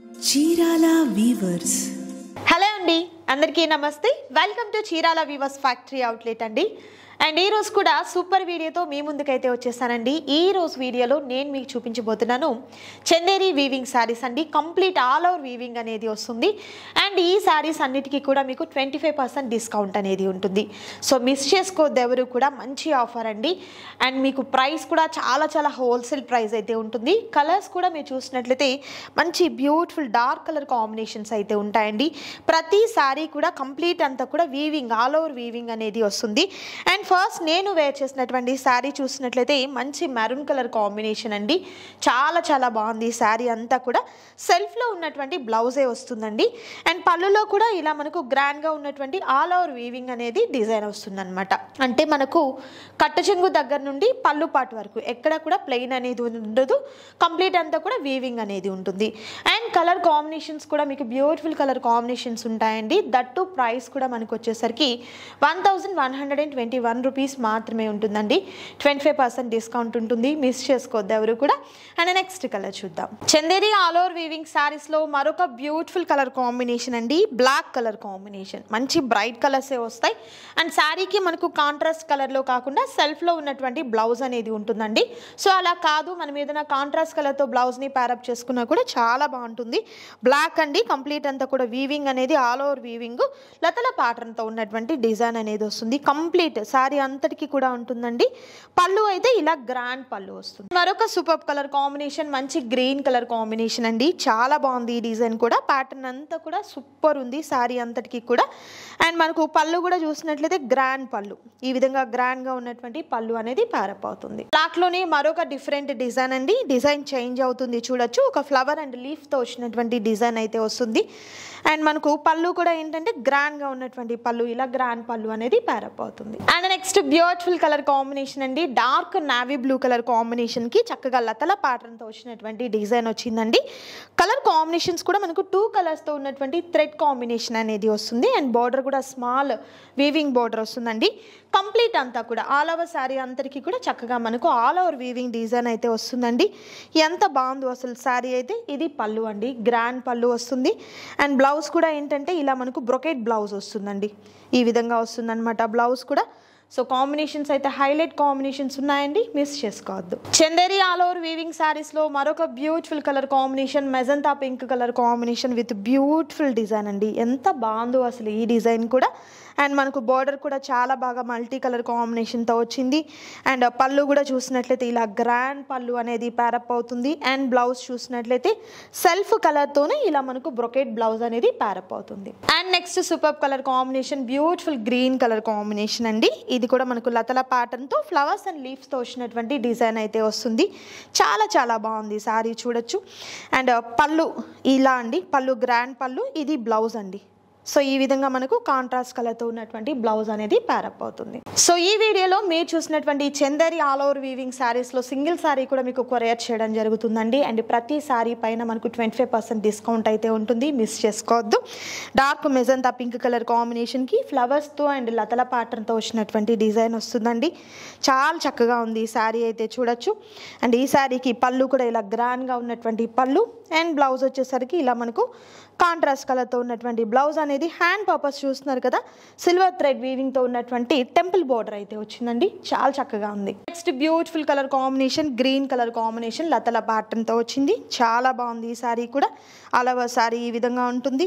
Chirala weavers. Hello అండి, అందరికీ నమస్తే. Welcome to Chirala weavers factory outlet అండి. అండ్ ఈ రోజు కూడా సూపర్ వీడియోతో మీ ముందుకైతే వచ్చేసానండి. ఈ రోజు వీడియోలో నేను మీకు చూపించబోతున్నాను చందేరి వీవింగ్ శారీస్ అండి. కంప్లీట్ ఆల్ ఓవర్ వీవింగ్ అనేది వస్తుంది. అండ్ ఈ శారీస్ అన్నిటికీ కూడా మీకు 25% డిస్కౌంట్ అనేది ఉంటుంది. సో మిస్ చేసుకోవద్దు ఎవరు కూడా, మంచి ఆఫర్ అండి. అండ్ మీకు ప్రైస్ కూడా చాలా హోల్సేల్ ప్రైస్ అయితే ఉంటుంది. కలర్స్ కూడా మీరు చూసినట్లయితే మంచి బ్యూటిఫుల్ డార్క్ కలర్ కాంబినేషన్స్ అయితే ఉంటాయండి. ప్రతి శారీ కూడా కంప్లీట్ అంతా కూడా వీవింగ్, ఆల్ ఓవర్ వీవింగ్ అనేది వస్తుంది. అండ్ ఫస్ట్ నేను వేర్ చేసినటువంటి శారీ చూసినట్లయితే మంచి మెరూన్ కలర్ కాంబినేషన్ అండి. చాలా బాగుంది. ఈ శారీ అంతా కూడా సెల్ఫ్లో ఉన్నటువంటి బ్లౌజే వస్తుందండి. అండ్ పళ్ళులో కూడా ఇలా మనకు గ్రాండ్గా ఉన్నటువంటి ఆల్ ఓవర్ వీవింగ్ అనేది డిజైన్ వస్తుందన్నమాట. అంటే మనకు కట్టు చెంగు దగ్గర నుండి పళ్ళు పాటు వరకు ఎక్కడ కూడా ప్లెయిన్ అనేది ఉండదు. కంప్లీట్ అంతా కూడా వీవింగ్ అనేది ఉంటుంది. అండ్ కలర్ కాంబినేషన్స్ కూడా మీకు బ్యూటిఫుల్ కలర్ కాంబినేషన్స్ ఉంటాయండి. దట్టు ప్రైస్ కూడా మనకు వచ్చేసరికి 1121 రూపీస్ మాత్రమే ఉంటుందండి. 25% డిస్కౌంట్ ఉంటుంది. మిస్ చేసుకోవద్దు ఎవరు కూడా. అండ్ నెక్స్ట్ కలర్ చూద్దాం. చందేరి ఆల్ ఓవర్ వీవింగ్ శారీస్లో మరొక బ్యూటిఫుల్ కలర్ కాంబినేషన్ అండి. బ్లాక్ కలర్ కాంబినేషన్, మంచి బ్రైట్ కలర్సే వస్తాయి. అండ్ శారీకి మనకు కాంట్రాస్ట్ కలర్లో కాకుండా సెల్ఫ్లో ఉన్నటువంటి బ్లౌజ్ అనేది ఉంటుందండి. సో అలా కాదు, మనం ఏదైనా కాంట్రాస్ట్ కలర్తో బ్లౌజ్ని ప్యారప్ చేసుకున్నా కూడా చాలా బాగుంటుంది. బ్లాక్ అండి, కంప్లీట్ అంతా కూడా వీవింగ్ అనేది ఆల్ ఓవర్ వీవింగ్ లతల ప్యాటర్న్తో ఉన్నటువంటి డిజైన్ అనేది వస్తుంది. కంప్లీట్ శారీ అంతటికి కూడా ఉంటుందండి. పళ్ళు అయితే ఇలా గ్రాండ్ పళ్ళు వస్తుంది. మరొక సూపర్ కలర్ కాంబినేషన్, మంచి గ్రీన్ కలర్ కాంబినేషన్ అండి. చాలా బాగుంది. ఈ డిజైన్ కూడా ప్యాటర్న్ అంతా కూడా సూపర్ ఉంది శారీ అంతటికి కూడా. అండ్ మనకు పళ్ళు కూడా చూసినట్లయితే గ్రాండ్ పళ్ళు, ఈ విధంగా గ్రాండ్ గా ఉన్నటువంటి పళ్ళు అనేది ప్యారప్ అవుతుంది. బ్లాక్ లోనే మరొక డిఫరెంట్ డిజైన్ అండి. డిజైన్ చేంజ్ అవుతుంది చూడొచ్చు. ఒక ఫ్లవర్ అండ్ లీఫ్ తో వచ్చినటువంటి డిజైన్ అయితే వస్తుంది. అండ్ మనకు పళ్ళు కూడా ఏంటంటే గ్రాండ్ గా ఉన్నటువంటి పళ్ళు, ఇలా గ్రాండ్ పళ్ళు అనేది ప్యారప్ అవుతుంది. And next beautiful colour combination అండి. Dark navy blue colour combination కి చక్కగా లతల ప్యాటర్న్ తో వచ్చినటువంటి డిజైన్ వచ్చిందండి. కలర్ కాంబినేషన్స్ కూడా మనకు 2 కలర్స్ తో ఉన్నటువంటి థ్రెడ్ కాంబినేషన్ అనేది వస్తుంది. అండ్ బార్డర్ కూడా స్మాల్ వీవింగ్ బార్డర్ వస్తుందండి. కంప్లీట్ అంతా కూడా ఆల్ ఓవర్ శారీ అంతటికి కూడా చక్కగా మనకు ఆల్ ఓవర్ వీవింగ్ డిజైన్ అయితే వస్తుందండి. ఎంత బాగుందో అసలు శారీ అయితే. ఇది పళ్ళు అండి, గ్రాండ్ పళ్ళు వస్తుంది. అండ్ బ్లౌజ్ కూడా ఏంటంటే ఇలా మనకు బ్రొకెట్ బ్లౌజ్ వస్తుందండి. ఈ విధంగా వస్తుందన్నమాట బ్లౌజ్ కూడా. సో కాంబినేషన్స్ అయితే హైలైట్ కాంబినేషన్స్ ఉన్నాయండి, మిస్ చేసుకోవద్దు. చందేరి ఆల్ ఓవర్ వీవింగ్ శారీస్లో మరొక beautiful colour combination, magenta pink colour combination with beautiful design అండి. ఎంత బాగుందో అసలు ఈ డిజైన్ కూడా. అండ్ మనకు బార్డర్ కూడా చాలా బాగా మల్టీ కలర్ కాంబినేషన్తో వచ్చింది. అండ్ పళ్ళు కూడా చూసినట్లయితే ఇలా గ్రాండ్ పళ్ళు అనేది ప్యారప్ అవుతుంది. అండ్ బ్లౌజ్ చూసినట్లయితే సెల్ఫ్ కలర్తోనే ఇలా మనకు బ్రొకెట్ బ్లౌజ్ అనేది ప్యారప్ అవుతుంది. And next super colour combination, beautiful green colour combination అండి. ఇది కూడా మనకు లతల ప్యాటర్న్తో ఫ్లవర్స్ అండ్ లీవ్స్తో వచ్చినటువంటి డిజైన్ అయితే వస్తుంది. చాలా బాగుంది శారీ చూడొచ్చు. అండ్ పళ్ళు ఇలా అండి, పళ్ళు గ్రాండ్ పళ్ళు, ఇది బ్లౌజ్ అండి. సో ఈ విధంగా మనకు కాంట్రాస్ట్ కలర్తో ఉన్నటువంటి బ్లౌజ్ అనేది ప్యారప్ అవుతుంది. సో ఈ వీడియోలో మీరు చూసినటువంటి చందేరి ఆల్ ఓవర్ వీవింగ్ శారీస్లో సింగిల్ శారీ కూడా మీకు కొరియర్ చేయడం జరుగుతుందండి. అండ్ ప్రతి శారీ పైన మనకు 25% డిస్కౌంట్ అయితే ఉంటుంది, మిస్ చేసుకోవద్దు. డార్క్ మెజంతా పింక్ కలర్ కాంబినేషన్కి ఫ్లవర్స్తో అండ్ లతల ప్యాటర్న్తో వచ్చినటువంటి డిజైన్ వస్తుందండి. చాలా చక్కగా ఉంది ఈ శారీ అయితే చూడొచ్చు. అండ్ ఈ శారీకి పళ్ళు కూడా ఇలా గ్రాండ్గా ఉన్నటువంటి పళ్ళు. అండ్ బ్లౌజ్ వచ్చేసరికి ఇలా మనకు కాంట్రాస్ట్ కలర్తో ఉన్నటువంటి బ్లౌజ్ అనేది. హ్యాండ్ పర్పస్ చూస్తున్నారు కదా, సిల్వర్ థ్రెడ్ వీవింగ్తో ఉన్నటువంటి టెంపుల్ బోర్డర్ అయితే వచ్చిందండి. చాలా చక్కగా ఉంది. Next beautiful colour combination, green colour combination లతల ప్యాటర్న్తో వచ్చింది. చాలా బాగుంది ఈ శారీ కూడా. ఆల్ ఓవర్ శారీ ఈ విధంగా ఉంటుంది.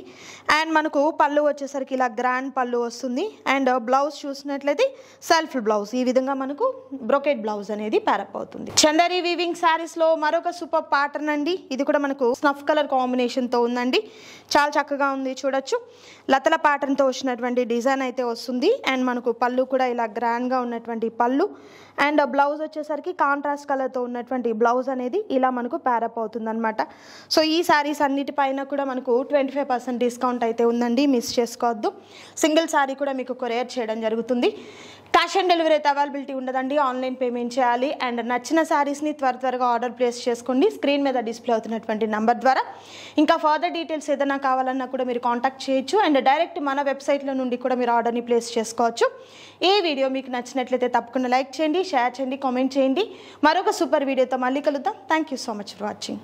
అండ్ మనకు పళ్ళు వచ్చేసరికి ఇలా గ్రాండ్ పళ్ళు వస్తుంది. అండ్ బ్లౌజ్ చూసినట్లయితే సెల్ఫ్ బ్లౌజ్, ఈ విధంగా మనకు బ్రొకెట్ బ్లౌజ్ అనేది ప్యారప్ అవుతుంది. చందేరి వీవింగ్ శారీస్లో మరొక సూపర్ ప్యాటర్న్ అండి. ఇది కూడా మనకు స్నఫ్ కలర్ కాంబినేషన్తో ఉందండి. చాలా చక్కగా ఉంది చూడొచ్చు. లతల ప్యాటర్న్తో వచ్చినటువంటి డిజైన్ అయితే వస్తుంది. అండ్ మనకు పళ్ళు కూడా ఇలా గ్రాండ్గా ఉన్నటువంటి పళ్ళు. అండ్ బ్లౌజ్ వచ్చేసరికి కాంట్రాస్ట్ కలర్తో ఉన్నటువంటి బ్లౌజ్ అనేది ఇలా మనకు ప్యారప్ అవుతుంది అనమాట. సో ఈ శారీస్ అన్నిటిపైన కూడా మనకు 25% డిస్కౌంట్ అయితే ఉందండి, మిస్ చేసుకోవద్దు. సింగిల్ శారీ కూడా మీకు కొరియర్ చేయడం జరుగుతుంది. క్యాష్ ఆన్ డెలివరీ అయితే అవైలబిలిటీ ఉండదండి, ఆన్లైన్ పేమెంట్ చేయాలి. అండ్ నచ్చిన శారీస్ని త్వరగా ఆర్డర్ ప్లేస్ చేసుకోండి స్క్రీన్ మీద డిస్ప్లే అవుతున్నటువంటి నంబర్ ద్వారా. ఇంకా ఫర్దర్ డీటెయిల్స్ ఏదైనా కావాలన్నా కూడా మీరు కాంటాక్ట్ చేయొచ్చు. అండ్ డైరెక్ట్ మన వెబ్సైట్లో నుండి కూడా మీరు ఆర్డర్ని ప్లేస్ చేసుకోవచ్చు. ఈ వీడియో మీకు నచ్చినట్లయితే తప్పకుండా లైక్ చేయండి, షేర్ చేయండి, కామెంట్ చేయండి. మరొక సూపర్ వీడియోతో మళ్ళీ కలుద్దాం. Thank you so much for watching.